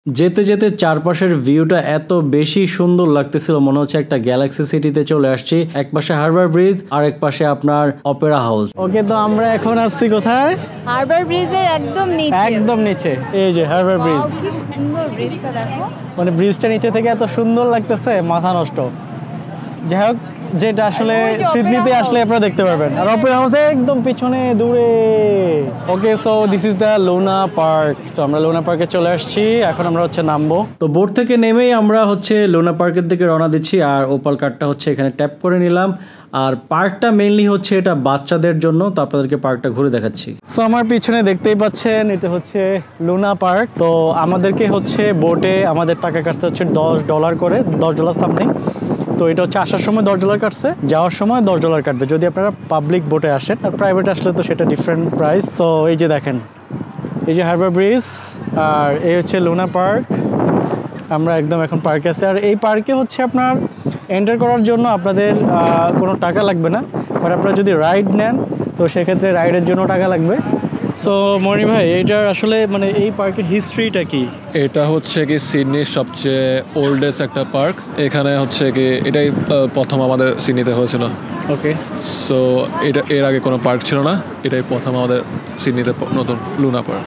যেতে যেতে চারপাশের ভিউটা এত বেশি সুন্দর লাগতেছিল, মনে হচ্ছে একটা গ্যালাক্সি সিটিতে চলে আসছি। এক পাশে হারবার ব্রিজ আর এক পাশে আপনার অপেরা হাউস। ওকে, তো আমরা এখন আসছি কোথায়? হারবার ব্রিজের একদম নিচে। একদম নিচে, এই যে হারবার ব্রিজ। কি সুন্দর ব্রিজটা দেখো, মানে ব্রিজটা নিচে থেকে এত সুন্দর লাগতেছে, মাথা নষ্ট। যাই হোক, যেটা আসলে সিডনিতে আসলে আপনারা দেখতে পারবেন। আর অপেরা হাউসে একদম পিছনে দূরে। Okay, so this is the Luna Park. তো আমরা লুনা পার্কে চলে আসছি, এখন আমরা হচ্ছে নামবো। তো বোট থেকে নেমেই আমরা হচ্ছে লুনা পার্কের দিকে রওনা দিচ্ছি। আর ওপাল কার্ডটা হচ্ছে এখানে ট্যাপ করে নিলাম। আর পার্কটা মেইনলি হচ্ছে এটা বাচ্চাদের জন্য, তো আপনাদেরকে পার্কটা ঘুরে দেখাচ্ছি। সো আমার পিছনে দেখতেই পাচ্ছেন, এটা হচ্ছে লুনা পার্ক। তো আমাদেরকে হচ্ছে বোটে আমাদের টাকা কাটছে হচ্ছে $10 করে, $10 সামথিং। তো এটা হচ্ছে আসার সময় $10 কাটছে, যাওয়ার সময় $10 কাটবে যদি আপনারা পাবলিক বোটে আসেন। আর প্রাইভেটে আসলে তো সেটা ডিফারেন্ট প্রাইস। সো এই যে দেখেন, এই যে হারবার ব্রিজ আর এই হচ্ছে লুনা পার্ক। আমরা একদম এখন পার্কে আছি। আর এই পার্কে হচ্ছে আপনার এন্টার করার জন্য আপনাদের কোনো টাকা লাগবে না, বাট আপনারা যদি রাইড নেন তো সেক্ষেত্রে রাইডের জন্য টাকা লাগবে। সো মনি ভাই, এইটার আসলে মানে এই পার্কের হিস্ট্রিটা কি? এটা হচ্ছে কি সিডনির সবচেয়ে ওল্ডেস্ট একটা পার্ক। এখানে হচ্ছে কি এটাই প্রথম আমাদের সিডনিতে হয়েছিল। ওকে, সো এটা এর আগে কোনো পার্ক ছিল না, এটাই প্রথম আমাদের সিডনিতে নতুন লুনা পার্ক।